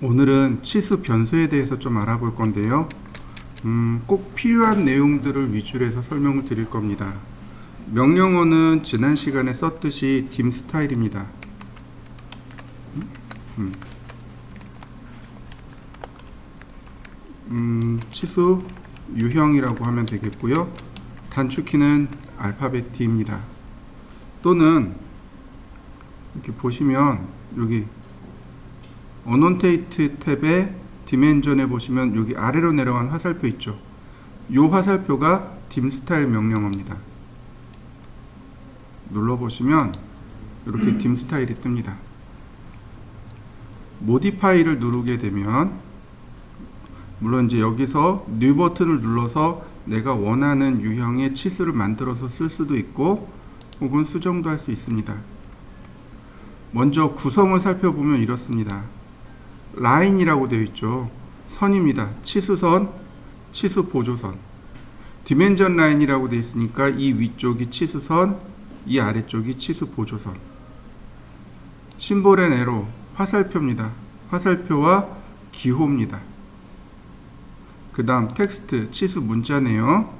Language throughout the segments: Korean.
오늘은 치수 변수에 대해서 좀 알아볼 건데요. 꼭 필요한 내용들을 위주로 해서 설명을 드릴 겁니다. 명령어는 지난 시간에 썼듯이 dim 스타일입니다. 치수 유형이라고 하면 되겠고요. 단축키는 알파벳 D입니다. 또는 이렇게 보시면 여기 어논테이트 탭에 디멘전에 보시면 여기 아래로 내려간 화살표 있죠. 이 화살표가 dim 스타일 명령어입니다. 눌러보시면 이렇게 dim 스타일이 뜹니다. 모디파이를 누르게 되면 물론 이제 여기서 뉴 버튼을 눌러서 내가 원하는 유형의 치수를 만들어서 쓸 수도 있고 혹은 수정도 할 수 있습니다. 먼저 구성을 살펴보면 이렇습니다. 라인이라고 되어 있죠. 선입니다. 치수선, 치수 보조선. 디멘전 라인이라고 되어 있으니까 이 위쪽이 치수선, 이 아래쪽이 치수 보조선. 심볼앤 에로, 화살표입니다. 화살표와 기호입니다. 그 다음 텍스트, 치수 문자네요.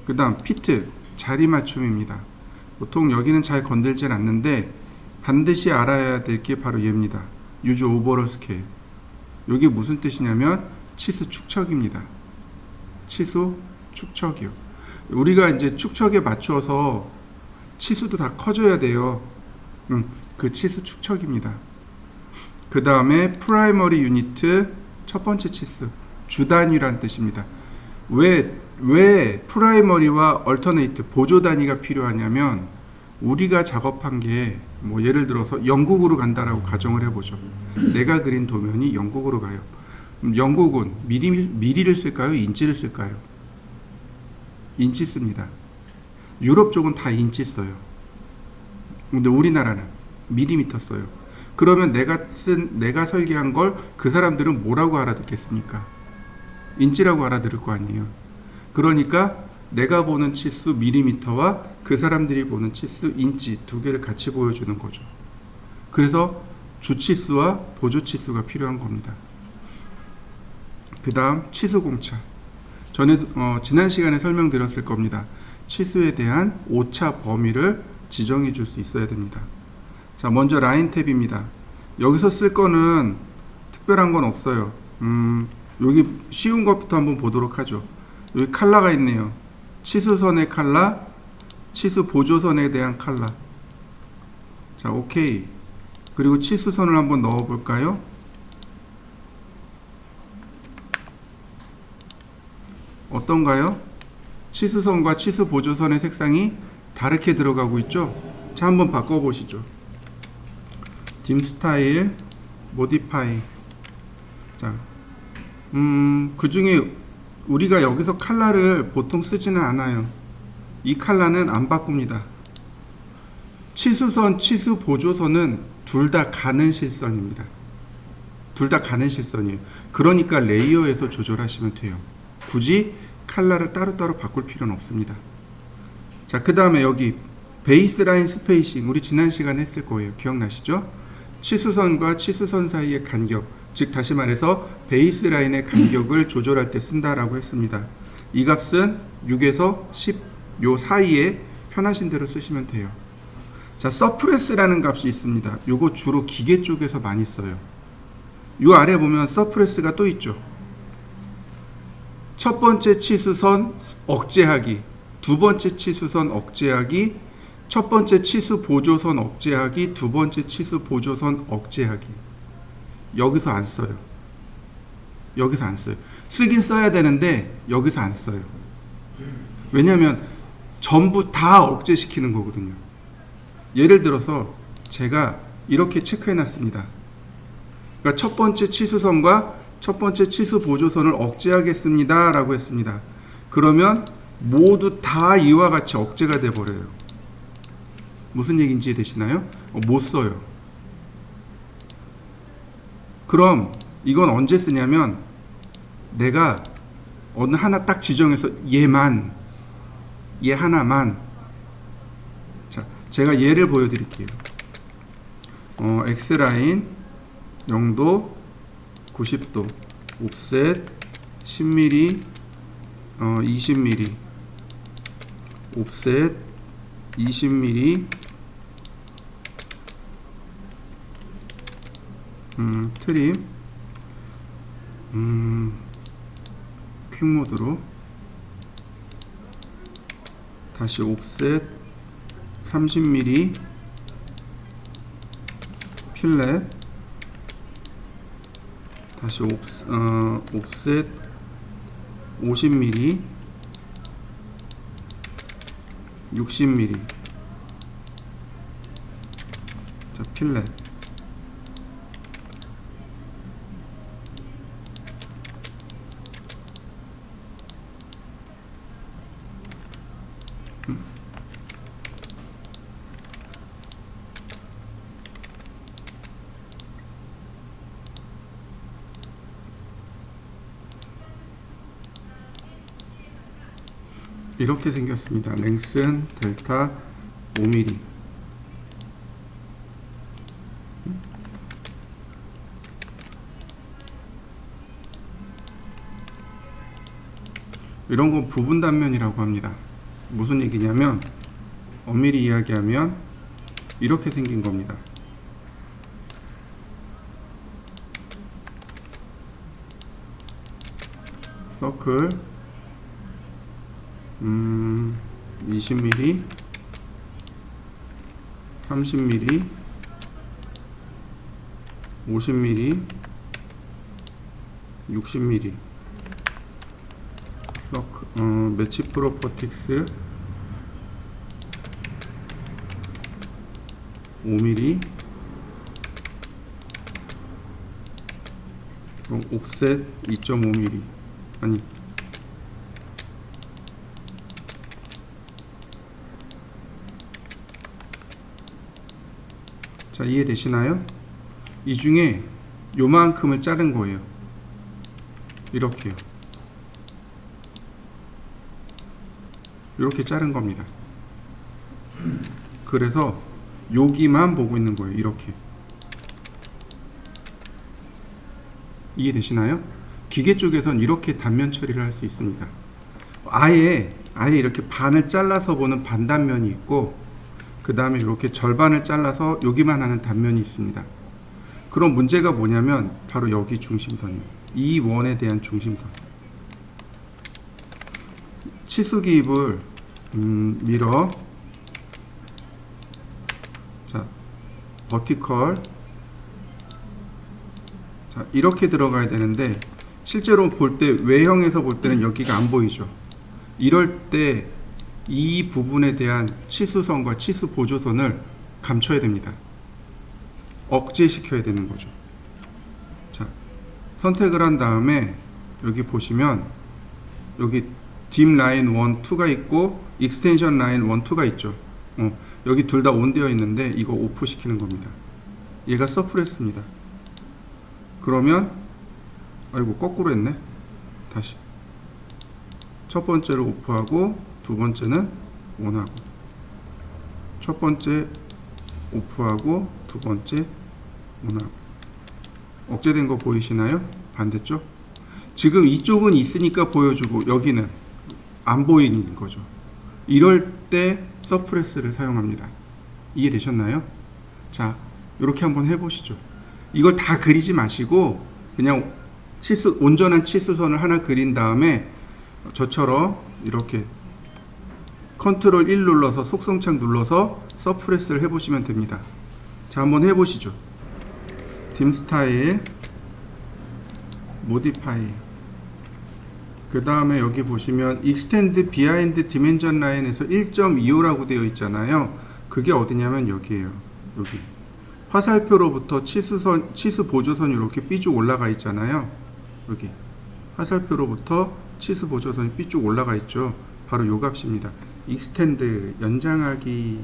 그 다음 피트, 자리 맞춤입니다. 보통 여기는 잘 건들진 않는데 반드시 알아야 될 게 바로 얘입니다. 유즈 오버롤 스케일. 여기 무슨 뜻이냐면 치수 축척입니다. 치수 축척이요. 우리가 이제 축척에 맞춰서 치수도 다 커져야 돼요. 그 치수 축척입니다. 그 다음에 프라이머리 유니트, 첫 번째 치수, 주단위란 뜻입니다. 왜 프라이머리와 얼터네이트, 보조 단위가 필요하냐면 우리가 작업한 게 뭐 예를 들어서 영국으로 간다라고 가정을 해보죠. 내가 그린 도면이 영국으로 가요. 영국은 미리를 쓸까요? 인치를 쓸까요? 인치 씁니다. 유럽 쪽은 다 인치 써요. 근데 우리나라는 밀리미터 써요. 그러면 내가 설계한 걸 그 사람들은 뭐라고 알아듣겠습니까? 인치라고 알아들을 거 아니에요. 그러니까 내가 보는 치수 밀리미터와 그 사람들이 보는 치수 인치 두 개를 같이 보여주는 거죠. 그래서 주치수와 보조치수가 필요한 겁니다. 그 다음 치수 공차. 지난 시간에 설명드렸을 겁니다. 치수에 대한 오차 범위를 지정해 줄 수 있어야 됩니다. 자, 먼저 라인 탭입니다. 여기서 쓸 거는 특별한 건 없어요. 여기 쉬운 것부터 한번 보도록 하죠. 여기 컬러가 있네요. 치수선의 컬러, 치수 보조선에 대한 컬러. 자, 오케이. 그리고 치수선을 한번 넣어 볼까요? 어떤가요? 치수선과 치수 보조선의 색상이 다르게 들어가고 있죠? 자, 한번 바꿔 보시죠. dim 스타일, 모디파이. 자, 그 중에 우리가 여기서 컬러를 보통 쓰지는 않아요. 이 컬러는 안 바꿉니다. 치수선, 치수 보조선은 둘 다 가는 실선입니다. 둘 다 가는 실선이에요. 그러니까 레이어에서 조절하시면 돼요. 굳이 컬러를 따로따로 바꿀 필요는 없습니다. 자, 그 다음에 여기 베이스라인 스페이싱, 우리 지난 시간에 했을 거예요. 기억나시죠? 치수선과 치수선 사이의 간격, 즉 다시 말해서 베이스라인의 간격을 조절할 때 쓴다라고 했습니다. 이 값은 6에서 10 요 사이에 편하신 대로 쓰시면 돼요. 자, 서프레스라는 값이 있습니다. 요거 주로 기계 쪽에서 많이 써요. 요 아래 보면 서프레스가 또 있죠. 첫 번째 치수선 억제하기, 두 번째 치수선 억제하기, 첫 번째 치수 보조선 억제하기, 두 번째 치수 보조선 억제하기. 여기서 안 써요. 여기서 안 써요. 쓰긴 써야 되는데 여기서 안 써요. 왜냐하면 전부 다 억제시키는 거거든요. 예를 들어서 제가 이렇게 체크해 놨습니다. 그러니까 첫 번째 치수선과 첫 번째 치수 보조선을 억제하겠습니다 라고 했습니다. 그러면 모두 다 이와 같이 억제가 돼 버려요. 무슨 얘기인지 이해되시나요? 못 써요. 그럼 이건 언제 쓰냐면 내가 어느 하나 딱 지정해서 얘 하나만. 자, 제가 예를 보여드릴게요. X라인 0도 90도 옵셋 10mm 20mm 옵셋 20mm 트림 퀵모드로 다시 옵셋 30mm 필렛 다시 옵셋 50mm 60mm 자 필렛 이렇게 생겼습니다. 랭슨 델타 5mm 이런 건 부분 단면이라고 합니다. 무슨 얘기냐면 엄밀히 이야기하면 이렇게 생긴 겁니다. 서클 20mm 30mm 50mm 60mm 서클 매치 프로퍼틱스 5mm 옵셋 2.5mm 아니 자 이해되시나요? 이 중에 요만큼을 자른 거예요. 이렇게요. 이렇게 자른 겁니다. 그래서 여기만 보고 있는 거예요. 이렇게 이해되시나요? 기계 쪽에선 이렇게 단면 처리를 할 수 있습니다. 아예 이렇게 반을 잘라서 보는 반단면이 있고 그 다음에 이렇게 절반을 잘라서 여기만 하는 단면이 있습니다. 그럼 문제가 뭐냐면 바로 여기 중심선이에요. 이 원에 대한 중심선. 치수 기입을 밀어 자 버티컬 자 이렇게 들어가야 되는데 실제로 볼 때 외형에서 볼 때는 여기가 안 보이죠. 이럴 때 이 부분에 대한 치수선과 치수 보조선을 감춰야 됩니다. 억제시켜야 되는 거죠. 자, 선택을 한 다음에 여기 보시면 여기 딥 라인 1, 2가 있고 익스텐션 라인 1, 2가 있죠. 여기 둘 다 온 되어 있는데 이거 오프 시키는 겁니다. 얘가 서프레스입니다. 그러면 아이고 거꾸로 했네. 다시 첫 번째로 오프하고 두 번째는 온하고 첫 번째 오프하고 두 번째 온하고 억제된 거 보이시나요? 반대쪽 지금 이쪽은 있으니까 보여주고 여기는 안 보이는 거죠. 이럴 때 서프레스를 사용합니다. 이해되셨나요? 자 이렇게 한번 해보시죠. 이걸 다 그리지 마시고 그냥 온전한 치수선을 하나 그린 다음에 저처럼 이렇게 컨트롤 1 눌러서 속성창 눌러서 서프레스를 해보시면 됩니다. 자 한번 해보시죠. 딤 스타일 모디파이 그 다음에 여기 보시면 익스텐드 비하인드 디멘전 라인에서 1.25라고 되어 있잖아요. 그게 어디냐면 여기에요. 여기 화살표로부터 치수 보조선이 이렇게 삐쭉 올라가 있잖아요. 여기 화살표로부터 치수 보조선이 삐쭉 올라가 있죠. 바로 요 값입니다. 익스텐드 연장하기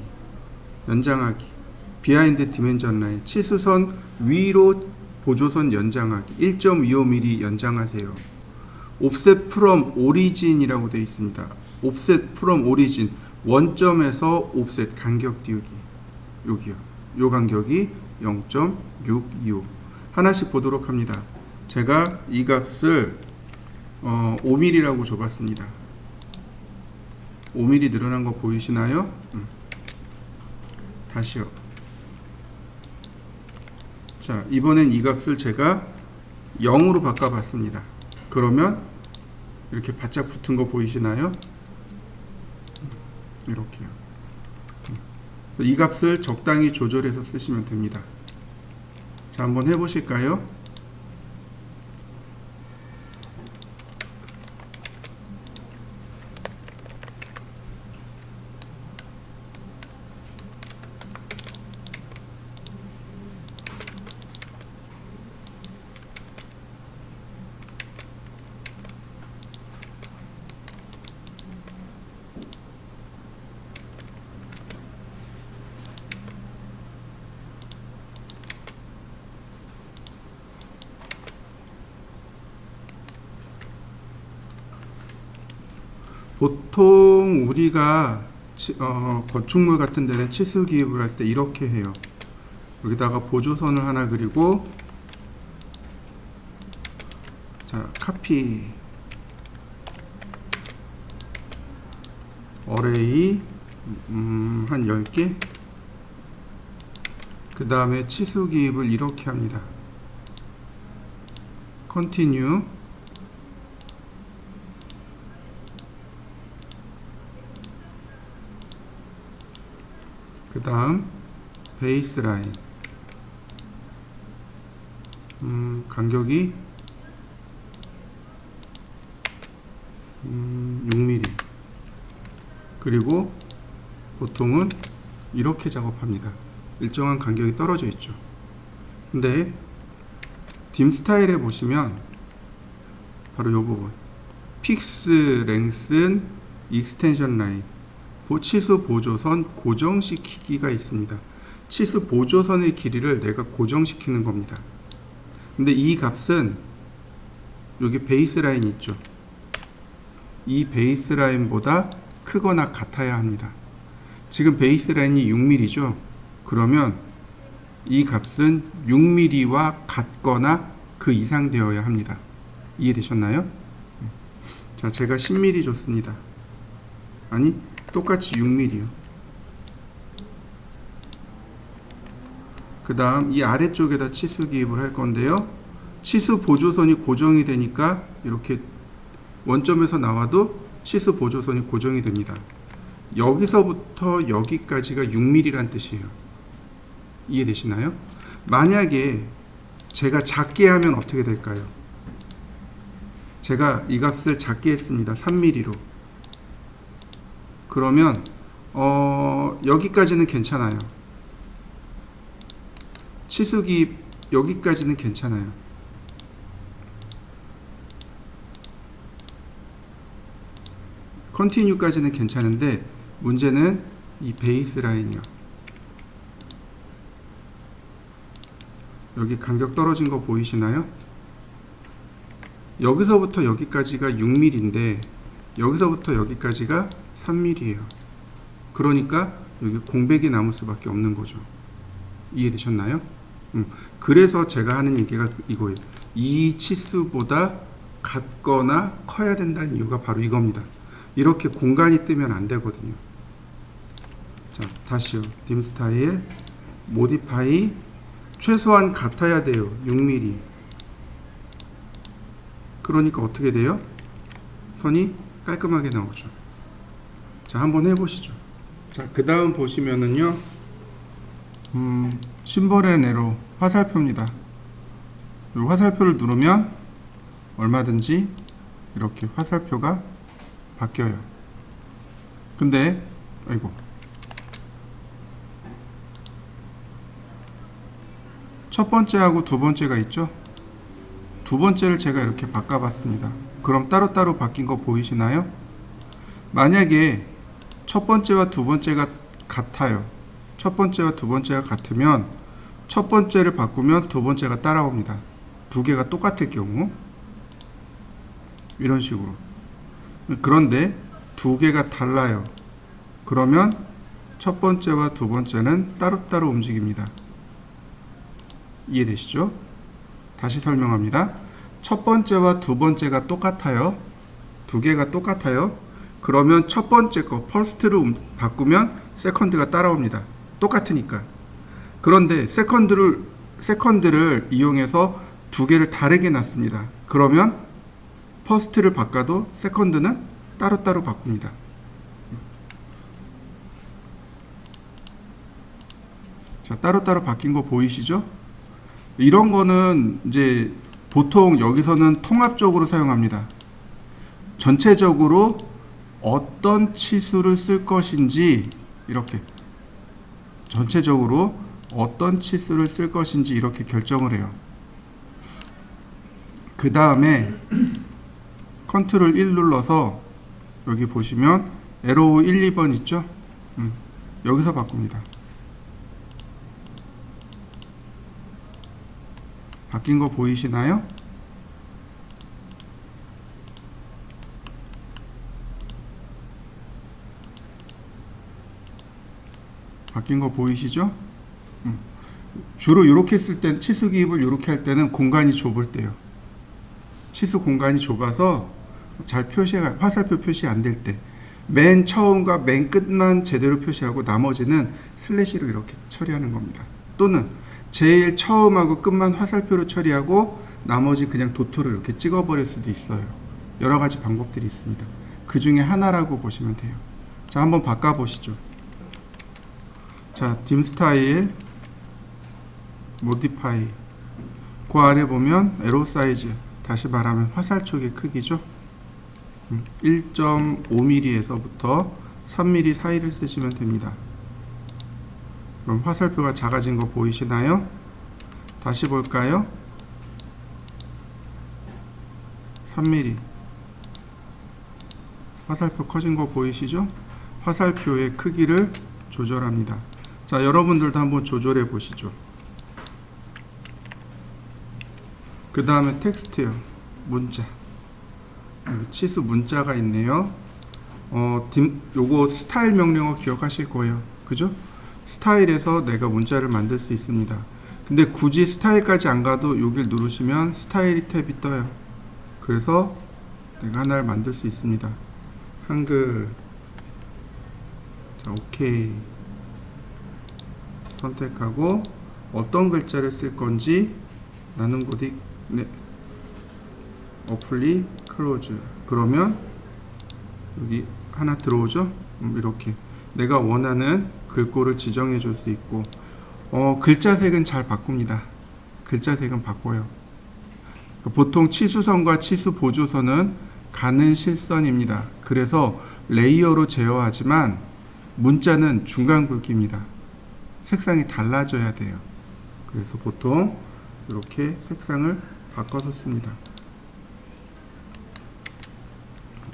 비하인드 디멘전 라인 치수선 위로 보조선 연장하기 1.25mm 연장하세요. 옵셋 프롬 오리진이라고 되어 있습니다. 옵셋 프롬 오리진 원점에서 옵셋 간격 띄우기 여기요. 요 간격이 0.625. 하나씩 보도록 합니다. 제가 이 값을 5mm라고 줘봤습니다. 5mm 늘어난 거 보이시나요? 다시요. 자, 이번엔 이 값을 제가 0으로 바꿔봤습니다. 그러면 이렇게 바짝 붙은 거 보이시나요? 이렇게요. 이 값을 적당히 조절해서 쓰시면 됩니다. 자, 한번 해보실까요? 보통 우리가 건축물 같은 데는 치수 기입을 할 때 이렇게 해요. 여기다가 보조선을 하나 그리고, 자, 카피 어레이 한 10개, 그 다음에 치수 기입을 이렇게 합니다. 컨티뉴, 그 다음 베이스 라인, 간격이 6mm. 그리고 보통은 이렇게 작업합니다. 일정한 간격이 떨어져 있죠. 근데 딤 스타일에 보시면 바로 이 부분, 픽스 랭슨 익스텐션 라인, 치수 보조선 고정시키기가 있습니다. 치수 보조선의 길이를 내가 고정시키는 겁니다. 근데 이 값은 여기 베이스 라인 있죠. 이 베이스 라인보다 크거나 같아야 합니다. 지금 베이스 라인이 6mm죠. 그러면 이 값은 6mm와 같거나 그 이상 되어야 합니다. 이해되셨나요? 자, 제가 10mm 줬습니다. 아니, 똑같이 6mm요. 그 다음 이 아래쪽에다 치수 기입을 할 건데요. 치수 보조선이 고정이 되니까 이렇게 원점에서 나와도 치수 보조선이 고정이 됩니다. 여기서부터 여기까지가 6mm란 뜻이에요. 이해되시나요? 만약에 제가 작게 하면 어떻게 될까요? 제가 이 값을 작게 했습니다. 3mm로. 그러면 여기까지는 괜찮아요. 치수 기입 여기까지는 괜찮아요. 컨티뉴까지는 괜찮은데 문제는 이 베이스 라인이요. 여기 간격 떨어진 거 보이시나요? 여기서부터 여기까지가 6mm인데 여기서부터 여기까지가 3mm예요. 그러니까 여기 공백이 남을 수밖에 없는 거죠. 이해되셨나요? 그래서 제가 하는 얘기가 이거예요. 이 치수보다 같거나 커야 된다는 이유가 바로 이겁니다. 이렇게 공간이 뜨면 안 되거든요. 자, 다시요. 딤 스타일 모디파이, 최소한 같아야 돼요. 6mm. 그러니까 어떻게 돼요? 선이 깔끔하게 나오죠. 자, 한번 해보시죠. 자, 그 다음 보시면은요, 심벌 앤 에러 화살표입니다. 이 화살표를 누르면 얼마든지 이렇게 화살표가 바뀌어요. 근데 아이고, 첫 번째하고 두 번째가 있죠. 두 번째를 제가 이렇게 바꿔봤습니다. 그럼 따로따로 바뀐 거 보이시나요? 만약에 첫 번째와 두 번째가 같아요. 첫 번째와 두 번째가 같으면 첫 번째를 바꾸면 두 번째가 따라옵니다. 두 개가 똑같을 경우 이런 식으로. 그런데 두 개가 달라요. 그러면 첫 번째와 두 번째는 따로따로 움직입니다. 이해되시죠? 다시 설명합니다. 첫 번째와 두 번째가 똑같아요. 두 개가 똑같아요. 그러면 첫 번째 거 퍼스트를 바꾸면 세컨드가 따라옵니다. 똑같으니까. 그런데 세컨드를 이용해서 두 개를 다르게 놨습니다. 그러면 퍼스트를 바꿔도 세컨드는 따로따로 바꿉니다. 자, 따로따로 바뀐 거 보이시죠? 이런 거는 이제 보통 여기서는 통합적으로 사용합니다. 전체적으로 어떤 치수를 쓸 것인지 이렇게 전체적으로 어떤 치수를 쓸 것인지 이렇게 결정을 해요. 그 다음에 컨트롤 1 눌러서 여기 보시면 에로우 1, 2번 있죠? 여기서 바꿉니다. 바뀐 거 보이시나요? 바뀐 거 보이시죠? 주로 이렇게 쓸 때는 치수 기입을 이렇게 할 때는 공간이 좁을 때요. 치수 공간이 좁아서 잘 화살표 표시 안 될 때, 맨 처음과 맨 끝만 제대로 표시하고 나머지는 슬래시로 이렇게 처리하는 겁니다. 또는 제일 처음하고 끝만 화살표로 처리하고 나머지 그냥 도트로 이렇게 찍어버릴 수도 있어요. 여러 가지 방법들이 있습니다. 그 중에 하나라고 보시면 돼요. 자, 한번 바꿔보시죠. 자, 딤 스타일, 모디파이. 그 아래 보면 에로 사이즈, 다시 말하면 화살촉의 크기죠. 1.5mm에서부터 3mm 사이를 쓰시면 됩니다. 그럼 화살표가 작아진 거 보이시나요? 다시 볼까요? 3mm. 화살표 커진 거 보이시죠? 화살표의 크기를 조절합니다. 자, 여러분들도 한번 조절해 보시죠. 그 다음에 텍스트요. 문자. 치수 문자가 있네요. 요거 스타일 명령어 기억하실 거예요. 그죠? 스타일에서 내가 문자를 만들 수 있습니다. 근데 굳이 스타일까지 안 가도 여길 누르시면 스타일 탭이 떠요. 그래서 내가 하나를 만들 수 있습니다. 한글. 자, 오케이. 선택하고 어떤 글자를 쓸 건지 나는 보디 어플리 클로즈. 그러면 여기 하나 들어오죠? 이렇게 내가 원하는 글꼴을 지정해 줄 수 있고, 글자 색은 잘 바꿉니다. 글자 색은 바꿔요. 보통 치수선과 치수 보조선은 가는 실선입니다. 그래서 레이어로 제어하지만 문자는 중간 굵기입니다. 색상이 달라져야 돼요. 그래서 보통 이렇게 색상을 바꿔서 씁니다.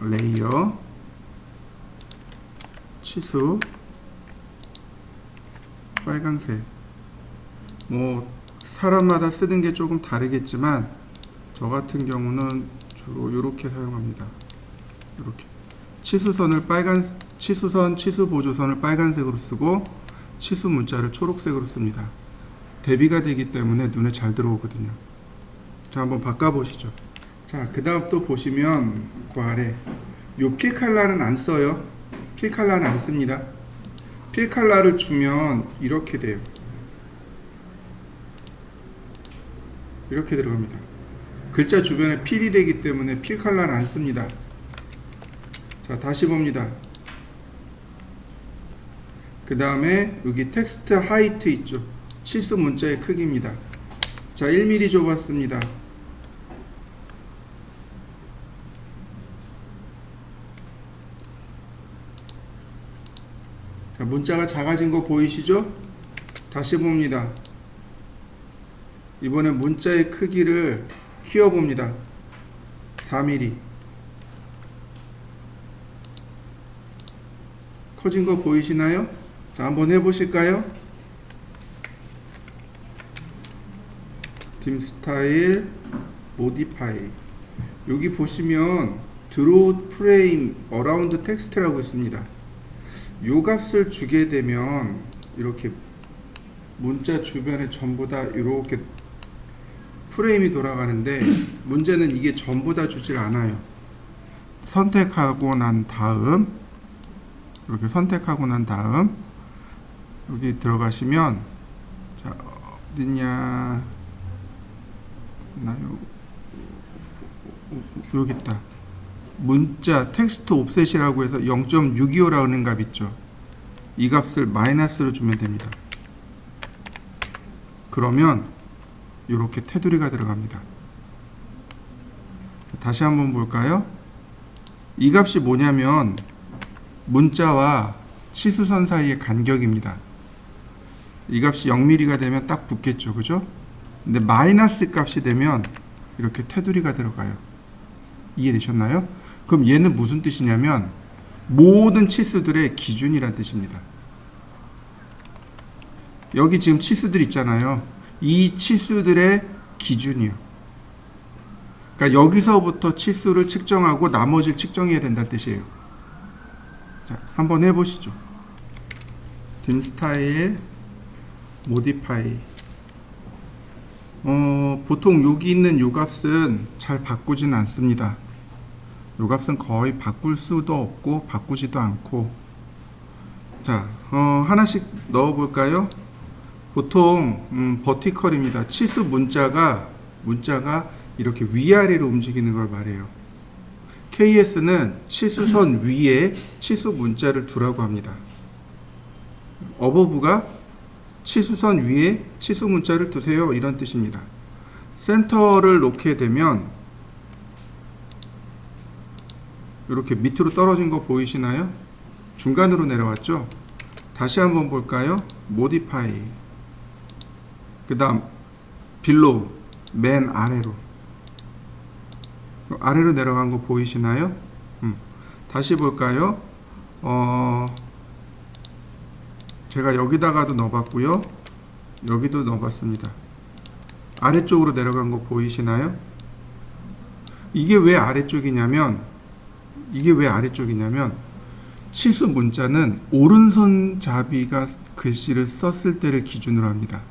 레이어, 치수, 빨강색. 사람마다 쓰는 게 조금 다르겠지만 저 같은 경우는 주로 이렇게 사용합니다. 이렇게 치수선을 치수선, 치수 보조선을 빨간색으로 쓰고 치수 문자를 초록색으로 씁니다. 대비가 되기 때문에 눈에 잘 들어오거든요. 자, 한번 바꿔보시죠. 자, 그 다음 또 보시면 그 아래 요 필칼라는 안 써요. 필칼라는 안 씁니다. 필칼라를 주면 이렇게 돼요. 이렇게 들어갑니다. 글자 주변에 필이 되기 때문에 필칼라는 안 씁니다. 자, 다시 봅니다. 그 다음에 여기 텍스트 하이트 있죠. 치수 문자의 크기입니다. 자, 1mm 줘봤습니다. 자, 문자가 작아진 거 보이시죠? 다시 봅니다. 이번엔 문자의 크기를 키워봅니다. 4mm. 커진 거 보이시나요? 자, 한번 해보실까요? 딤 스타일, 모디파이. 여기 보시면 드로우 프레임 어라운드 텍스트라고 있습니다. 요 값을 주게 되면 이렇게 문자 주변에 전부 다 이렇게 프레임이 돌아가는데 문제는 이게 전부 다 주질 않아요. 선택하고 난 다음 이렇게 선택하고 난 다음 여기 들어가시면 자 어딨냐 나 여기 있다. 문자 텍스트 옵셋이라고 해서 0.625라는 값 있죠. 이 값을 마이너스로 주면 됩니다. 그러면 이렇게 테두리가 들어갑니다. 다시 한번 볼까요? 이 값이 뭐냐면 문자와 치수선 사이의 간격입니다. 이 값이 0mm가 되면 딱 붙겠죠. 그죠? 근데 마이너스 값이 되면 이렇게 테두리가 들어가요. 이해되셨나요? 그럼 얘는 무슨 뜻이냐면 모든 치수들의 기준이란 뜻입니다. 여기 지금 치수들 있잖아요. 이 치수들의 기준이요. 그러니까 여기서부터 치수를 측정하고 나머지를 측정해야 된다는 뜻이에요. 자, 한번 해보시죠. dim 스타일 modify. 보통 여기 있는 요 값은 잘 바꾸진 않습니다. 요 값은 거의 바꿀 수도 없고 바꾸지도 않고. 자, 하나씩 넣어볼까요? 보통 버티컬입니다. 치수 문자가 이렇게 위아래로 움직이는 걸 말해요. KS는 치수선 위에 치수 문자를 두라고 합니다. 어버브가 치수선 위에 치수 문자를 두세요, 이런 뜻입니다. 센터를 놓게 되면 이렇게 밑으로 떨어진 거 보이시나요? 중간으로 내려왔죠? 다시 한번 볼까요? modify. 그 다음 below, 맨 아래로 내려간 거 보이시나요? 다시 볼까요? 제가 여기다가도 넣어봤고요, 여기도 넣어봤습니다. 아래쪽으로 내려간 거 보이시나요? 이게 왜 아래쪽이냐면 치수 문자는 오른손잡이가 글씨를 썼을 때를 기준으로 합니다.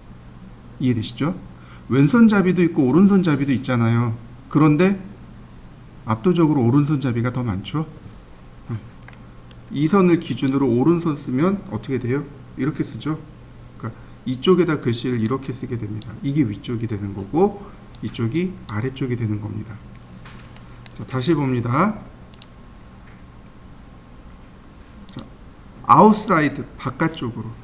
이해되시죠? 왼손잡이도 있고 오른손잡이도 있잖아요. 그런데 압도적으로 오른손잡이가 더 많죠. 이 선을 기준으로 오른손 쓰면 어떻게 돼요? 이렇게 쓰죠. 그러니까 이쪽에다 글씨를 이렇게 쓰게 됩니다. 이게 위쪽이 되는 거고 이쪽이 아래쪽이 되는 겁니다. 자, 다시 봅니다. 자, 아웃사이드, 바깥쪽으로.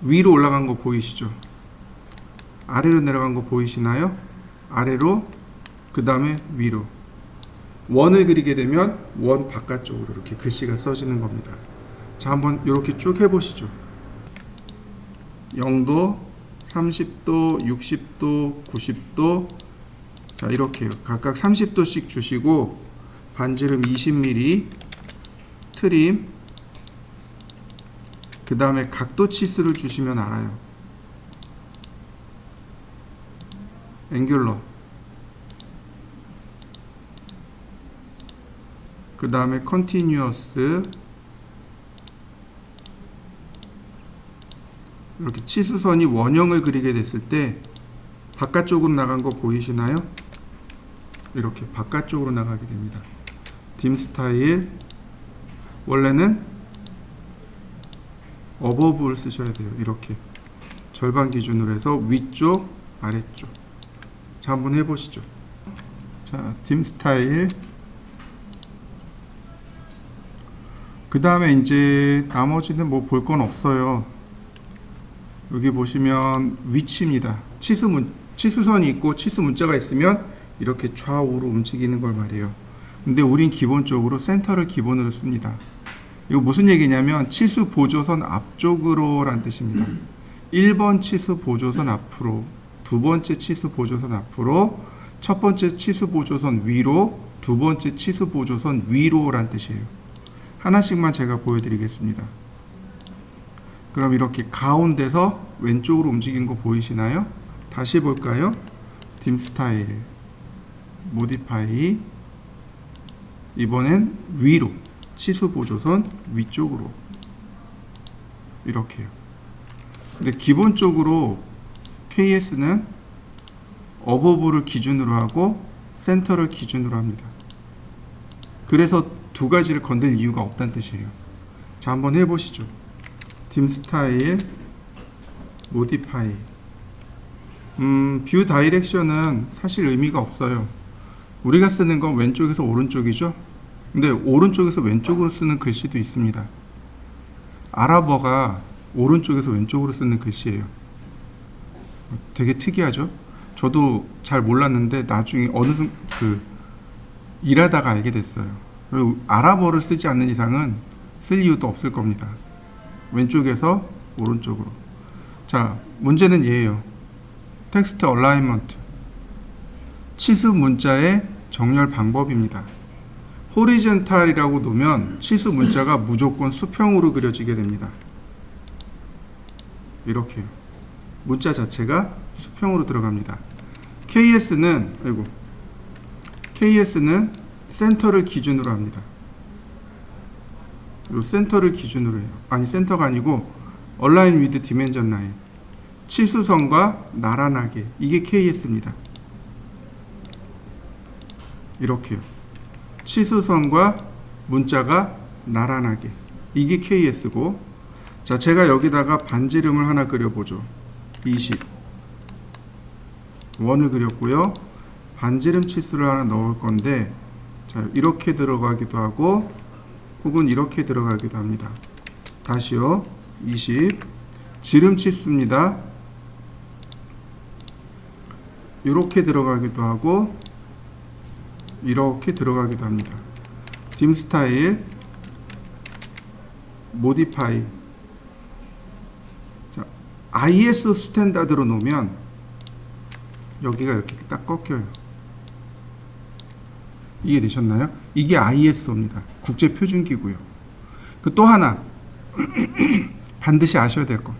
위로 올라간 거 보이시죠? 아래로 내려간 거 보이시나요? 아래로, 그 다음에 위로. 원을 그리게 되면 원 바깥쪽으로 이렇게 글씨가 써지는 겁니다. 자, 한번 이렇게 쭉 해보시죠. 0도, 30도, 60도, 90도. 자, 이렇게요. 각각 30도씩 주시고 반지름 20mm, 트림, 그 다음에 각도 치수를 주시면 알아요. 앵귤러, 그 다음에 컨티뉴어스. 이렇게 치수선이 원형을 그리게 됐을 때 바깥쪽으로 나간 거 보이시나요? 이렇게 바깥쪽으로 나가게 됩니다. dim 스타일, 원래는 어버브를 쓰셔야 돼요. 이렇게 절반 기준으로 해서 위쪽, 아래쪽. 자, 한번 해보시죠. 자, dim 스타일. 그 다음에 이제 나머지는 뭐 볼 건 없어요. 여기 보시면 위치입니다. 치수선이 있고 치수 문자가 있으면 이렇게 좌우로 움직이는 걸 말해요. 근데 우린 기본적으로 센터를 기본으로 씁니다. 이거 무슨 얘기냐면 치수 보조선 앞쪽으로 란 뜻입니다. 1번 치수 보조선 앞으로, 두 번째 치수 보조선 앞으로, 첫 번째 치수 보조선 위로, 두 번째 치수 보조선 위로 란 뜻이에요. 하나씩만 제가 보여드리겠습니다. 그럼 이렇게 가운데서 왼쪽으로 움직인 거 보이시나요? 다시 볼까요? dim 스타일, modify. 이번엔 위로, 치수 보조선 위쪽으로. 이렇게요. 근데 기본적으로 KS는 어버브를 기준으로 하고 센터를 기준으로 합니다. 그래서 두 가지를 건들 이유가 없다는 뜻이에요. 자, 한번 해보시죠. dim 스타일 modify. 뷰 다이렉션은 사실 의미가 없어요. 우리가 쓰는 건 왼쪽에서 오른쪽이죠. 근데 오른쪽에서 왼쪽으로 쓰는 글씨도 있습니다. 아랍어가 오른쪽에서 왼쪽으로 쓰는 글씨예요. 되게 특이하죠. 저도 잘 몰랐는데 나중에 일하다가 알게 됐어요. 그리고 아랍어를 쓰지 않는 이상은 쓸 이유도 없을 겁니다. 왼쪽에서 오른쪽으로. 자, 문제는 얘예요. 텍스트 얼라이먼트. 치수 문자의 정렬 방법입니다. 호리젠탈이라고 놓으면 치수 문자가 무조건 수평으로 그려지게 됩니다. 이렇게요. 문자 자체가 수평으로 들어갑니다. KS는 센터를 기준으로 합니다. 요 센터를 기준으로 해요. 아니, 센터가 아니고 align with dimension line. 치수선과 나란하게. 이게 KS입니다. 이렇게요. 치수선과 문자가 나란하게. 이게 KS고, 자, 제가 여기다가 반지름을 하나 그려보죠. 20. 원을 그렸고요. 반지름 치수를 하나 넣을 건데, 자, 이렇게 들어가기도 하고, 혹은 이렇게 들어가기도 합니다. 다시요. 20. 지름 치수입니다. 이렇게 들어가기도 하고, 이렇게 들어가기도 합니다. dim 스타일 modify. 자, ISO 스탠다드로 놓으면 여기가 이렇게 딱 꺾여요. 이해되셨나요? 이게 ISO입니다. 국제표준기구요. 그 또 하나 반드시 아셔야 될 거.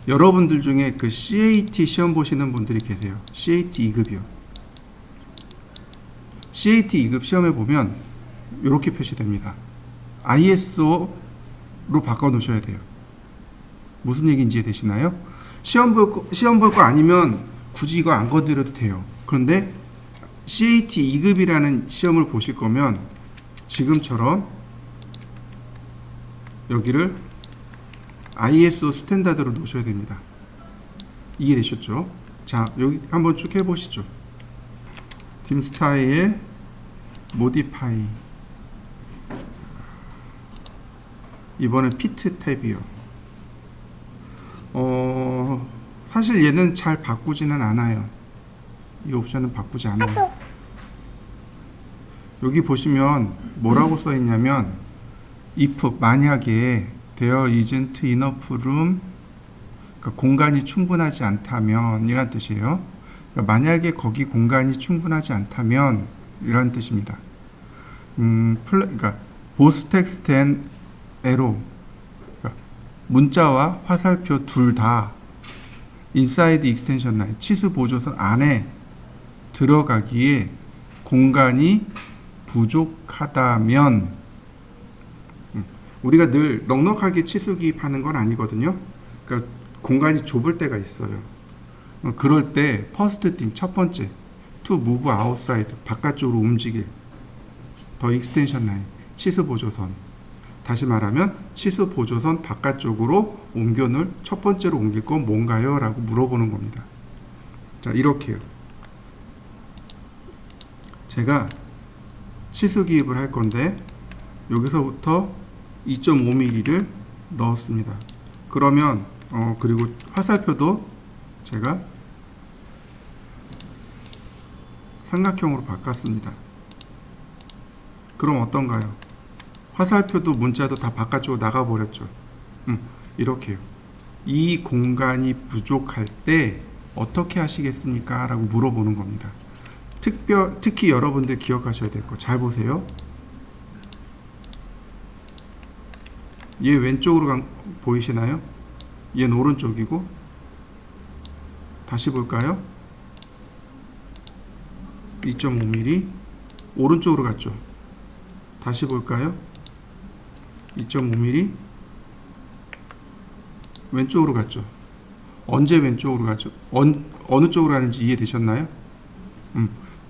여러분들 중에 그 CAT 시험 보시는 분들이 계세요. CAT 2급이요. CAT 2급 시험에 보면 이렇게 표시됩니다. ISO로 바꿔 놓으셔야 돼요. 무슨 얘기인지 이해되시나요? 시험 볼 거 아니면 굳이 이거 안 건드려도 돼요. 그런데 CAT 2급이라는 시험을 보실 거면 지금처럼 여기를 ISO 스탠다드로 놓으셔야 됩니다. 이해되셨죠? 자, 여기 한번 쭉 해보시죠. dim 스타일 modify. 이번엔 fit 탭이요. 사실 얘는 잘 바꾸지는 않아요. 이 옵션은 바꾸지 않아요. 여기 보시면 뭐라고 써 있냐면 if 만약에 there isn't enough room, 그러니까 공간이 충분하지 않다면 이란 뜻이에요. 그러니까 만약에 거기 공간이 충분하지 않다면 이란 뜻입니다. 그러니까 both text and arrow, 그러니까 문자와 화살표 둘 다 inside extension line, 치수 보조선 안에 들어가기에 공간이 부족하다면, 우리가 늘 넉넉하게 치수 기입하는 건 아니거든요. 그러니까 공간이 좁을 때가 있어요. 그럴 때 first thing, 첫 번째, to move outside, 바깥쪽으로 움직일, the extension line, 치수 보조선. 다시 말하면 치수 보조선 바깥쪽으로 옮겨놓을 첫 번째로 옮길 건 뭔가요? 라고 물어보는 겁니다. 자, 이렇게요. 제가 치수 기입을 할 건데 여기서부터 2.5mm를 넣었습니다. 그러면 그리고 화살표도 제가 삼각형으로 바꿨습니다. 그럼 어떤가요? 화살표도 문자도 다 바깥쪽으로 나가버렸죠. 이렇게요. 이 공간이 부족할 때 어떻게 하시겠습니까? 라고 물어보는 겁니다. 특히 여러분들 기억하셔야 될 거 잘 보세요. 얘 왼쪽으로 보이시나요? 얘는 오른쪽이고, 다시 볼까요? 2.5mm 오른쪽으로 갔죠. 다시 볼까요? 2.5mm 왼쪽으로 갔죠. 언제 왼쪽으로 갔죠? 어느 쪽으로 가는지 이해되셨나요?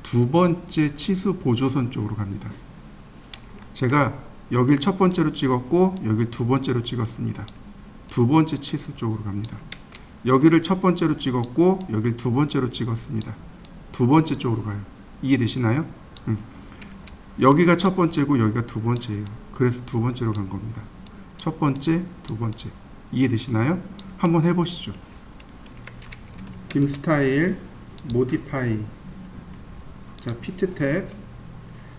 두 번째 치수 보조선 쪽으로 갑니다. 제가 여길 첫 번째로 찍었고 여길 두 번째로 찍었습니다. 두 번째 치수 쪽으로 갑니다. 여기를 첫 번째로 찍었고 여길 두 번째로 찍었습니다. 두 번째 쪽으로 가요. 이해되시나요? 여기가 첫 번째고 여기가 두 번째예요. 그래서 두 번째로 간 겁니다. 첫 번째, 두 번째. 이해되시나요? 한번 해보시죠. dim 스타일, modify. 자, fit 탭.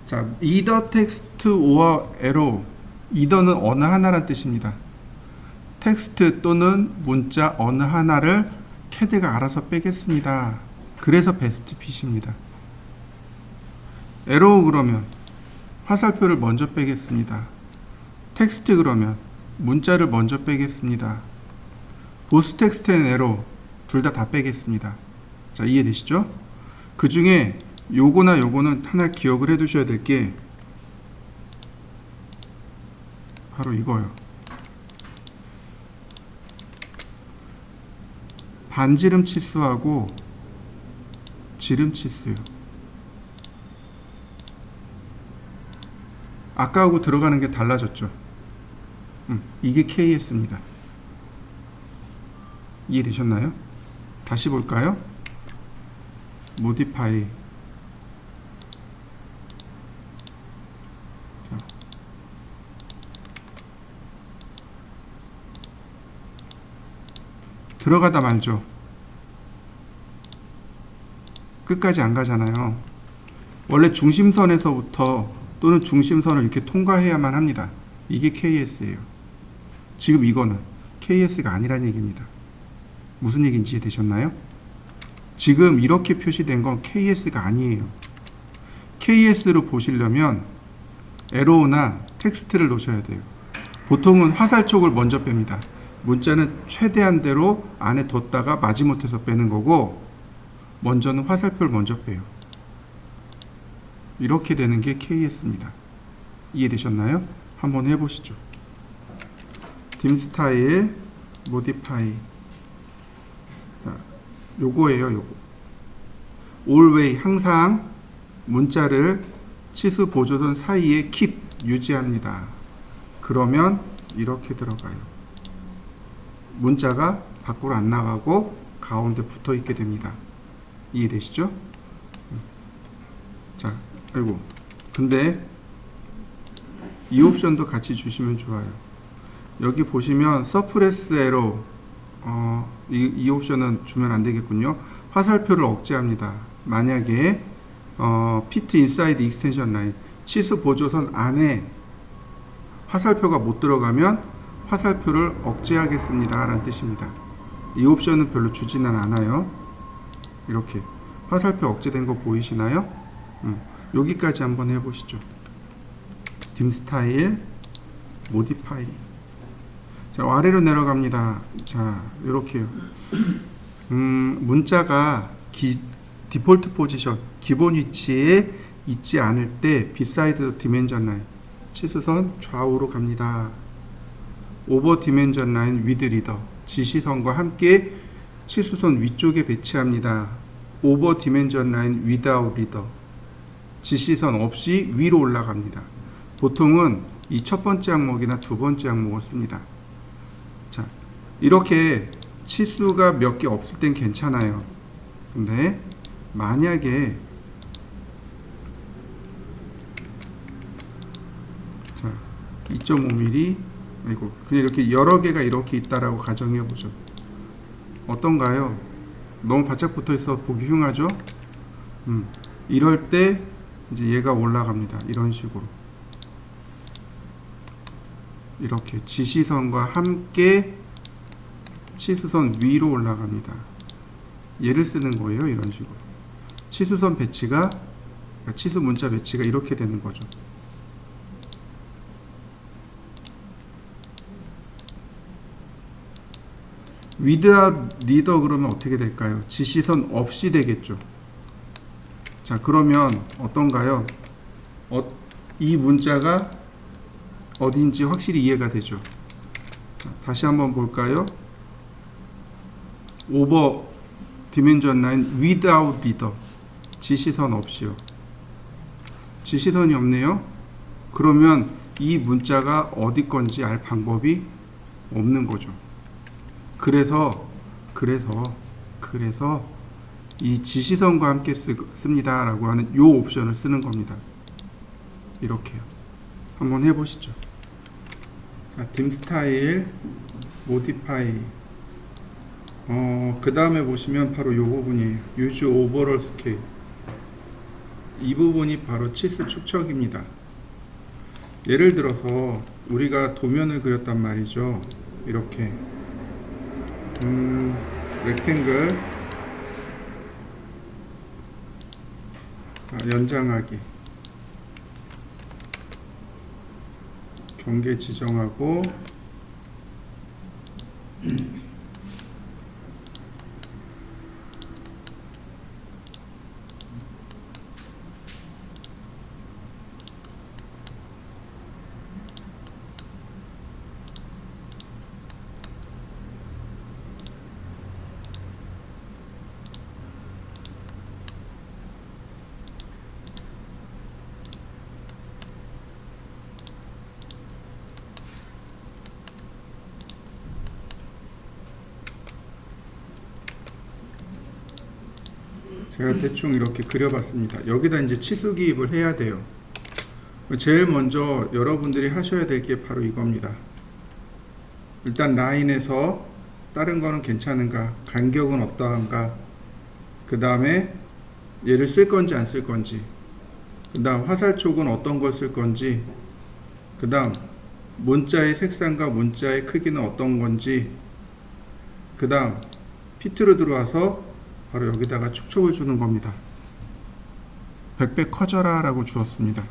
자, either text or arrow. either는 어느 하나란 뜻입니다. 텍스트 또는 문자 어느 하나를 CAD가 알아서 빼겠습니다. 그래서 베스트 핏입니다. arrow 그러면 화살표를 먼저 빼겠습니다. 텍스트 그러면 문자를 먼저 빼겠습니다. 보스 텍스트 앤 arrow 둘 다 빼겠습니다. 자, 이해되시죠? 그 중에 요거나 요거는 하나 기억을 해 두셔야 될 게 바로 이거예요. 반지름 치수하고 지름 치수요. 아까하고 들어가는 게 달라졌죠. 이게 KS입니다. 이해되셨나요? 다시 볼까요? modify. 들어가다 말죠. 끝까지 안 가잖아요. 원래 중심선에서부터 또는 중심선을 이렇게 통과해야만 합니다. 이게 KS예요. 지금 이거는 KS가 아니란 얘기입니다. 무슨 얘기인지 이해되셨나요? 지금 이렇게 표시된 건 KS가 아니에요. KS로 보시려면 에로우나 텍스트를 놓으셔야 돼요. 보통은 화살촉을 먼저 뺍니다. 문자는 최대한대로 안에 뒀다가 마지못해서 빼는 거고, 먼저는 화살표를 먼저 빼요. 이렇게 되는 게 KS입니다. 이해되셨나요? 한번 해보시죠. dim 스타일, modify. 자, 요거예요, 요거. always, 항상 문자를 치수 보조선 사이에 keep, 유지합니다. 그러면 이렇게 들어가요. 문자가 밖으로 안 나가고 가운데 붙어 있게 됩니다. 이해되시죠? 자, 아이고. 근데 이 옵션도 같이 주시면 좋아요. 여기 보시면 서프레스 에러, 이 옵션은 주면 안 되겠군요. 화살표를 억제합니다. 만약에 fit inside extension line, 치수 보조선 안에 화살표가 못 들어가면 화살표를 억제하겠습니다 라는 뜻입니다. 이 옵션은 별로 주지는 않아요. 이렇게 화살표 억제된 거 보이시나요? 여기까지 한번 해보시죠. dim 스타일, modify. 자, 아래로 내려갑니다. 자, 이렇게요. 문자가 디폴트 포지션, 기본 위치에 있지 않을 때 비사이드 디멘전 라인, 치수선 좌우로 갑니다. 오버 디멘전 라인 위드 리더, 지시선과 함께 치수선 위쪽에 배치합니다. 오버 디멘전 라인 위다웃 리더, 지시선 없이 위로 올라갑니다. 보통은 이 첫 번째 항목이나 두 번째 항목을 씁니다. 자, 이렇게 치수가 몇 개 없을 땐 괜찮아요. 근데 만약에 자, 2.5mm, 아이고, 그냥 이렇게 여러 개가 이렇게 있다라고 가정해 보죠. 어떤가요? 너무 바짝 붙어 있어 보기 흉하죠? 이럴 때 이제 얘가 올라갑니다. 이런 식으로. 이렇게 지시선과 함께 치수선 위로 올라갑니다. 얘를 쓰는 거예요. 이런 식으로. 치수선 배치가, 치수 문자 배치가 이렇게 되는 거죠. 위드아웃 리더 그러면 어떻게 될까요? 지시선 없이 되겠죠. 자, 그러면 어떤가요? 이 문자가 어딘지 확실히 이해가 되죠. 자, 다시 한번 볼까요? 오버 dimension line without leader. 지시선 없이요. 지시선이 없네요. 그러면 이 문자가 어디 건지 알 방법이 없는 거죠. 그래서 이 지시선과 함께 씁니다 라고 하는 요 옵션을 쓰는 겁니다. 이렇게요. 한번 해보시죠. 자, dim 스타일 modify. 그 다음에 보시면 바로 요 부분이에요. use overall scale. 이 부분이 바로 치수 축척입니다. 예를 들어서 우리가 도면을 그렸단 말이죠. 이렇게 렉탱글 연장하기, 경계 지정하고 제가 대충 이렇게 그려봤습니다. 여기다 이제 치수 기입을 해야 돼요. 제일 먼저 여러분들이 하셔야 될 게 바로 이겁니다. 일단 라인에서 다른 거는 괜찮은가, 간격은 어떠한가, 그 다음에 얘를 쓸 건지 안 쓸 건지, 그 다음 화살촉은 어떤 걸 쓸 건지, 그 다음 문자의 색상과 문자의 크기는 어떤 건지, 그 다음 피트로 들어와서 바로 여기다가 축척을 주는 겁니다. 100배 커져라 라고 주었습니다.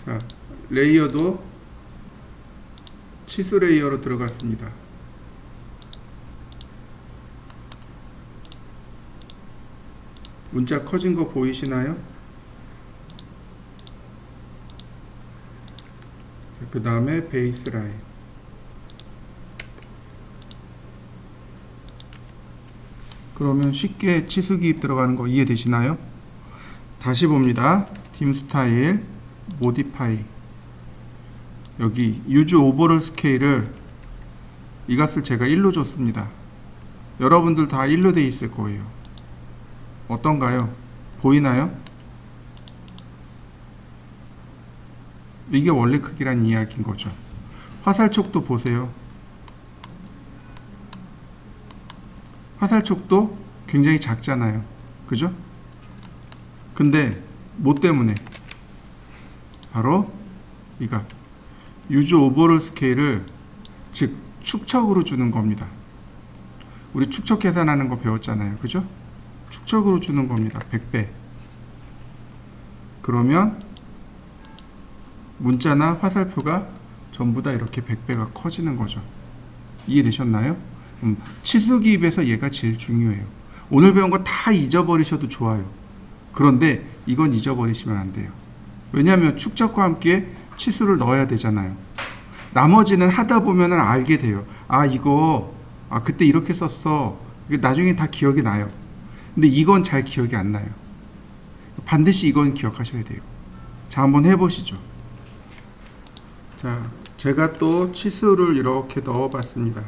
자, 레이어도 치수 레이어로 들어갔습니다. 문자 커진 거 보이시나요? 그 다음에 베이스 라인. 그러면 쉽게 치수 기입 들어가는 거 이해되시나요? 다시 봅니다. dim 스타일 modify. 여기 use overall scale을 이 값을 제가 1로 줬습니다. 여러분들 다 1로 돼 있을 거예요. 어떤가요? 보이나요? 이게 원래 크기란 이야기인 거죠. 화살촉도 보세요. 화살촉도 굉장히 작잖아요. 그죠? 근데 뭐 때문에? 바로 이가 use overall scale을 즉 축척으로 주는 겁니다. 우리 축척 계산하는 거 배웠잖아요. 그죠? 축척으로 주는 겁니다. 100배. 그러면 문자나 화살표가 전부 다 이렇게 100배가 커지는 거죠. 이해되셨나요? 치수 기입에서 얘가 제일 중요해요. 오늘 배운 거 다 잊어버리셔도 좋아요. 그런데 이건 잊어버리시면 안 돼요. 왜냐하면 축척과 함께 치수를 넣어야 되잖아요. 나머지는 하다 보면 알게 돼요. 그때 이렇게 썼어. 나중에 다 기억이 나요. 근데 이건 잘 기억이 안 나요. 반드시 이건 기억하셔야 돼요. 자, 한번 해보시죠. 자, 제가 또 치수를 이렇게 넣어봤습니다.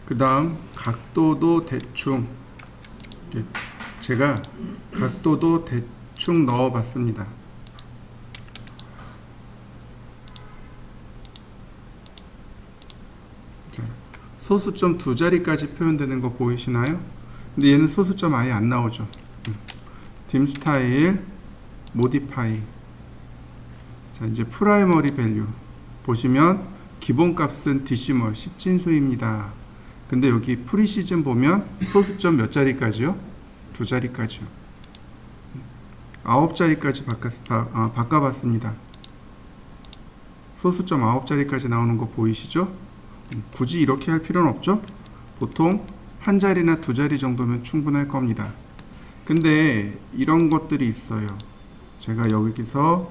그 다음 각도도 대충, 제가 각도도 대충 넣어봤습니다. 자, 소수점 2자리까지 표현되는 거 보이시나요? 근데 얘는 소수점 아예 안 나오죠. dim 스타일 modify. 자, 이제 프라이머리 밸류 보시면 기본값은 디시멀 10진수입니다. 근데 여기 프리시즌 보면 소수점 몇 자리까지요? 2자리까지요. 9자리까지 바꿔봤습니다. 소수점 9자리까지 나오는 거 보이시죠? 굳이 이렇게 할 필요는 없죠? 보통 한 자리나 2자리 정도면 충분할 겁니다. 근데 이런 것들이 있어요. 제가 여기서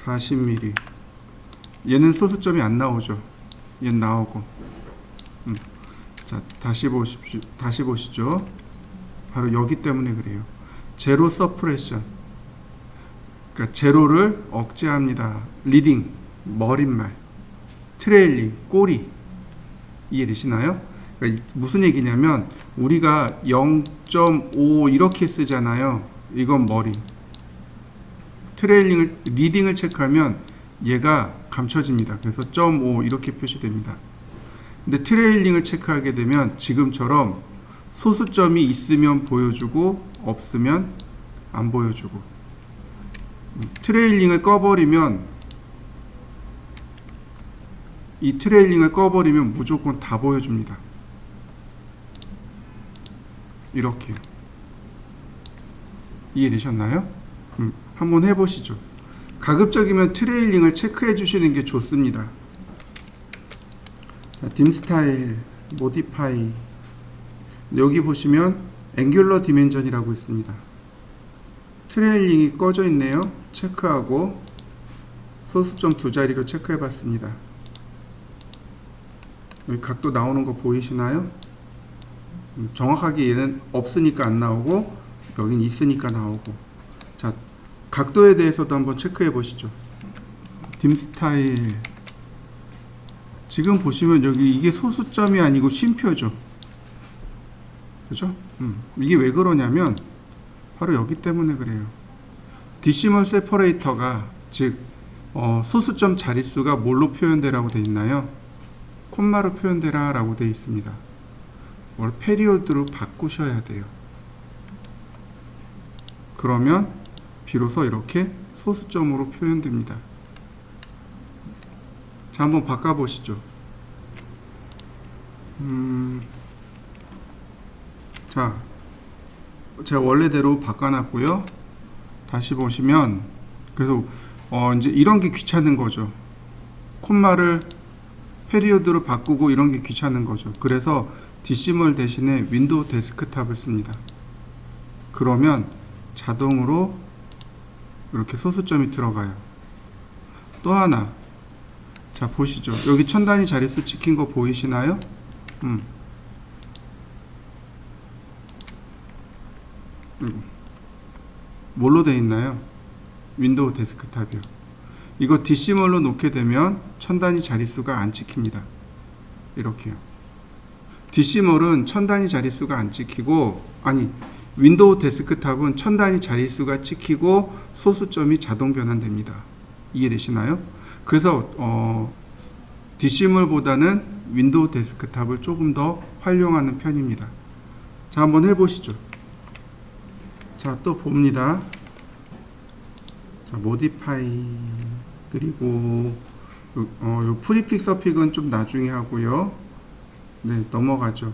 40mm, 얘는 소수점이 안 나오죠. 얘 나오고. 자, 다시 보시죠. 바로 여기 때문에 그래요. 제로 서프레션. 그러니까 제로를 억제합니다. 리딩, 머릿말, 트레일링, 꼬리. 이해되시나요? 그러니까 무슨 얘기냐면 우리가 0.5 이렇게 쓰잖아요. 이건 머리. 리딩을 체크하면 얘가 감춰집니다. 그래서 0.5 이렇게 표시됩니다. 근데 트레일링을 체크하게 되면 지금처럼 소수점이 있으면 보여주고 없으면 안 보여주고. 트레일링을 꺼버리면 무조건 다 보여줍니다. 이렇게요. 이해되셨나요? 한번 해보시죠. 가급적이면 트레일링을 체크해 주시는 게 좋습니다. 자, 딤 스타일, 모디파이. 여기 보시면 앵귤러 디멘전이라고 있습니다. 트레일링이 꺼져 있네요. 체크하고 소수점 두 자리로 체크해 봤습니다. 여기 각도 나오는 거 보이시나요? 정확하게 얘는 없으니까 안 나오고 여긴 있으니까 나오고. 자, 각도에 대해서도 한번 체크해 보시죠. 딤 스타일. 지금 보시면 여기 이게 소수점이 아니고 쉼표죠. 그죠? 이게 왜 그러냐면 바로 여기 때문에 그래요. 디시멀 세퍼레이터가 즉 소수점 자릿수가 뭘로 표현되라고 되어 있나요? 콤마로 표현되라 라고 되어 있습니다. 뭘 페리오드로 바꾸셔야 돼요. 그러면 비로소 이렇게 소수점으로 표현됩니다. 자, 한번 바꿔보시죠. 자, 제가 원래대로 바꿔놨고요. 다시 보시면 그래서 이제 이런 게 귀찮은 거죠. 콤마를 페리오드로 바꾸고 이런 게 귀찮은 거죠. 그래서 디시멀 대신에 윈도우 데스크탑을 씁니다. 그러면 자동으로 이렇게 소수점이 들어가요. 또 하나. 자, 보시죠. 여기 천 단위 자릿수 찍힌 거 보이시나요? 뭘로 되어 있나요? 윈도우 데스크탑이요. 이거 디시멀로 놓게 되면 천 단위 자릿수가 안 찍힙니다. 이렇게요. 디시멀은 천 단위 자릿수가 안 찍히고, 윈도우 데스크탑은 천 단위 자릿수가 찍히고 소수점이 자동 변환됩니다. 이해되시나요? 그래서 디시멀보다는 윈도우 데스크탑을 조금 더 활용하는 편입니다. 자, 한번 해보시죠. 자, 또 봅니다. 자, 모디파이. 그리고 요 프리픽 서픽은 좀 나중에 하고요. 네, 넘어가죠.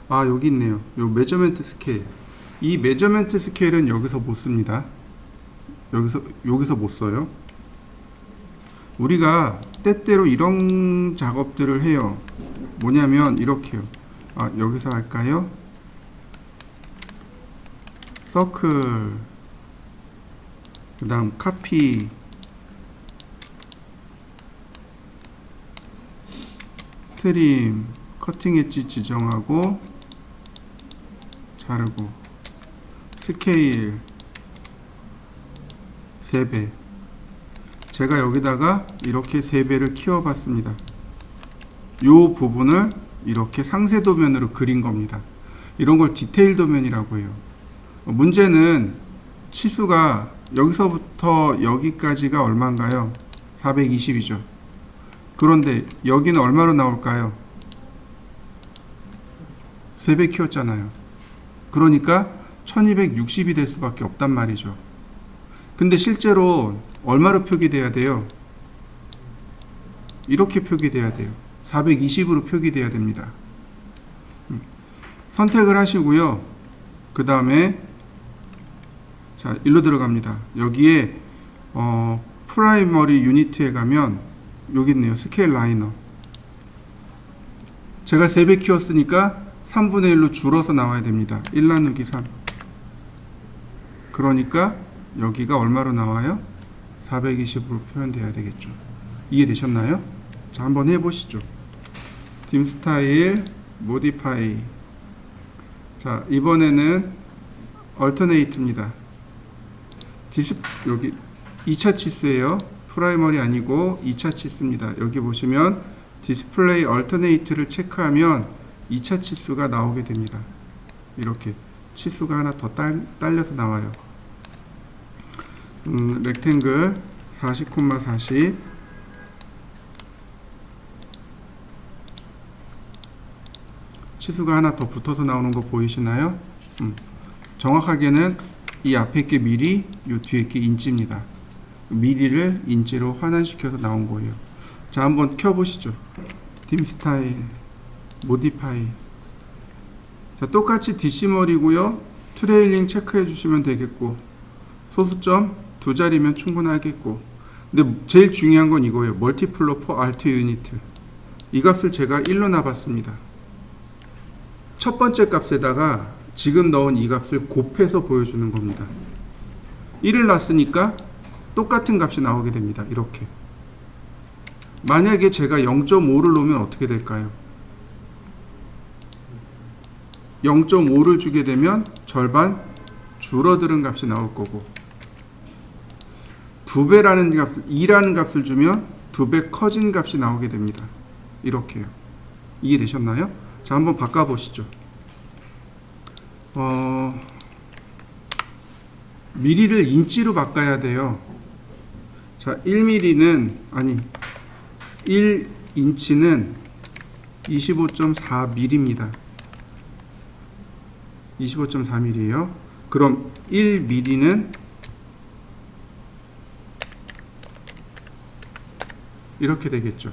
아, 여기 있네요. 요 메저먼트 스케일. 이 메저먼트 스케일은 여기서 못 씁니다. 여기서 못 써요. 우리가 때때로 이런 작업들을 해요. 뭐냐면 이렇게요. 아, 여기서 할까요? 서클, 그 다음 카피, 트림, 커팅 엣지 지정하고 자르고, 스케일 3배. 제가 여기다가 이렇게 3배를 키워 봤습니다. 요 부분을 이렇게 상세 도면으로 그린 겁니다. 이런 걸 디테일 도면이라고 해요. 문제는 치수가 여기서부터 여기까지가 얼마인가요? 420이죠. 그런데 여기는 얼마로 나올까요? 3배 키웠잖아요. 그러니까 1260이 될 수밖에 없단 말이죠. 근데 실제로 얼마로 표기돼야 돼요? 이렇게 표기돼야 돼요. 420으로 표기돼야 됩니다. 선택을 하시고요. 그 다음에 자, 일로 들어갑니다. 여기에 프라이머리 유니트에 가면 여기 있네요. 스케일 라이너. 제가 3배 키웠으니까 3분의 1로 줄어서 나와야 됩니다. 1 나누기 3. 그러니까 여기가 얼마로 나와요? 420으로 표현돼야 되겠죠. 이해되셨나요? 자, 한번 해보시죠. dim 스타일 modify. 자, 이번에는 alternate입니다. 여기 2차 치수예요. 프라이머리 아니고 2차 치수입니다. 여기 보시면 디스플레이 alternate를 체크하면 2차 치수가 나오게 됩니다. 이렇게 치수가 하나 더 딸려서 나와요. 렉탱글 40,40 치수가 하나 더 붙어서 나오는 거 보이시나요? 정확하게는 이 앞에 게 미리, 이 뒤에 게 인치입니다. 미리를 인치로 환원시켜서 나온 거예요. 자, 한번 켜보시죠. dim 스타일 modify. 자, 똑같이 디시멀이고요. 트레일링 체크해 주시면 되겠고, 소수점 두 자리면 충분하겠고, 근데 제일 중요한 건 이거예요. 멀티플로 퍼 알트 유니트. 이 값을 제가 1로 놔봤습니다. 첫 번째 값에다가 지금 넣은 이 값을 곱해서 보여주는 겁니다. 1을 놨으니까 똑같은 값이 나오게 됩니다. 이렇게. 만약에 제가 0.5를 놓으면 어떻게 될까요? 0.5를 주게 되면 절반 줄어드는 값이 나올 거고, 2배라는 값, 2라는 값을 주면 2배 커진 값이 나오게 됩니다. 이렇게요. 이해되셨나요? 자, 한번 바꿔보시죠. 미리를 인치로 바꿔야 돼요. 자, 1mm는, 아니, 1인치는 25.4mm입니다. 25.4mm예요. 그럼 1mm는 이렇게 되겠죠.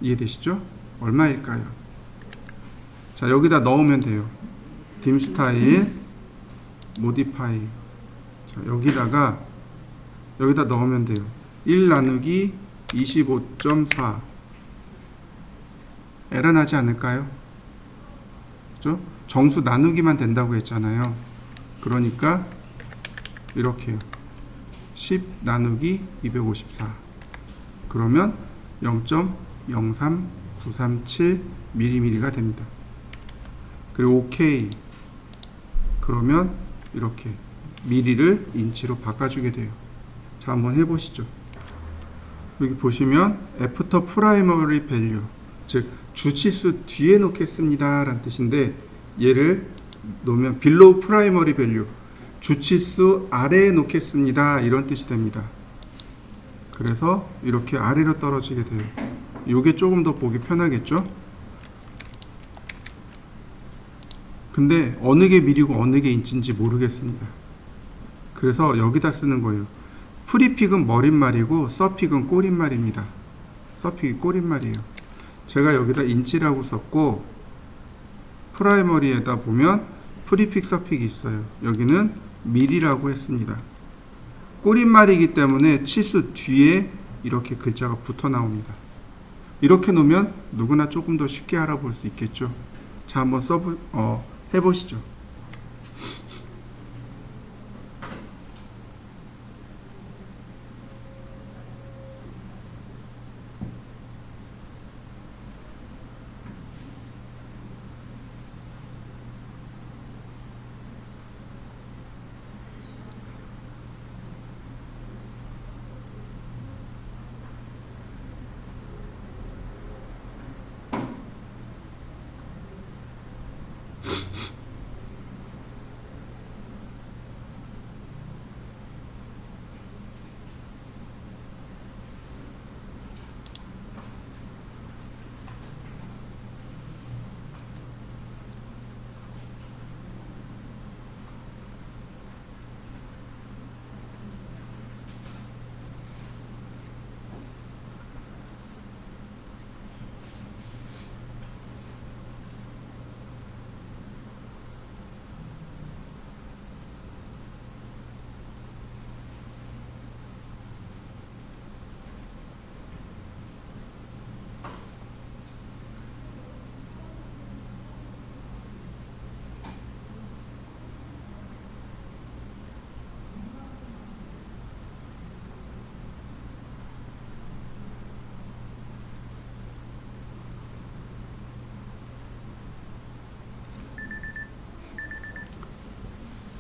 이해되시죠? 얼마일까요? 자, 여기다 넣으면 돼요. dim 스타일 modify. 자, 여기다 넣으면 돼요. 1 나누기 25.4. 에러 나지 않을까요? 그죠? 정수 나누기만 된다고 했잖아요. 그러니까 이렇게요. 10 나누기 254. 그러면 0.03937mm가 됩니다. 그리고 OK. 그러면 이렇게 미리를 인치로 바꿔주게 돼요. 자, 한번 해보시죠. 여기 보시면 애프터 프라이머리 밸류, 즉 주치수 뒤에 놓겠습니다 라는 뜻인데, 얘를 놓으면 below primary value, 주치수 아래에 놓겠습니다 이런 뜻이 됩니다. 그래서 이렇게 아래로 떨어지게 돼요. 요게 조금 더 보기 편하겠죠? 근데 어느 게 밀이고 어느 게 인치인지 모르겠습니다. 그래서 여기다 쓰는 거예요. 프리픽은 머릿말이고 서픽은 꼬릿말입니다. 서픽이 꼬릿말이에요. 제가 여기다 인치라고 썼고, 프라이머리에다 보면 프리픽 서픽이 있어요. 여기는 밀이라고 했습니다. 꼬릿말이기 때문에 치수 뒤에 이렇게 글자가 붙어 나옵니다. 이렇게 놓으면 누구나 조금 더 쉽게 알아볼 수 있겠죠. 자, 한번 해보시죠.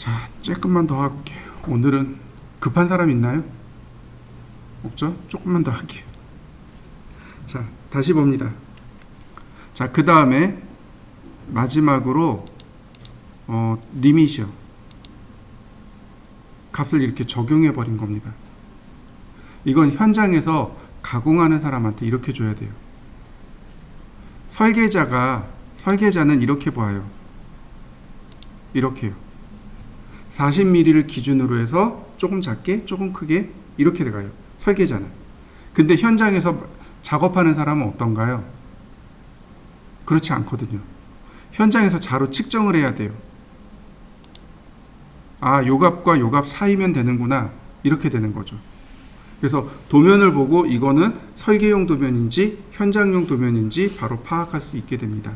자, 조금만 더 할게요. 오늘은 급한 사람 있나요? 없죠? 조금만 더 할게요. 자, 다시 봅니다. 자, 그 다음에 마지막으로 리밋이요. 값을 이렇게 적용해 버린 겁니다. 이건 현장에서 가공하는 사람한테 이렇게 줘야 돼요. 설계자는 이렇게 봐요. 이렇게요. 40mm를 기준으로 해서 조금 작게, 조금 크게 이렇게 돼가요. 설계자는. 근데 현장에서 작업하는 사람은 어떤가요? 그렇지 않거든요. 현장에서 자로 측정을 해야 돼요. 아, 요 값과 요 값 사이면 되는구나. 이렇게 되는 거죠. 그래서 도면을 보고 이거는 설계용 도면인지 현장용 도면인지 바로 파악할 수 있게 됩니다.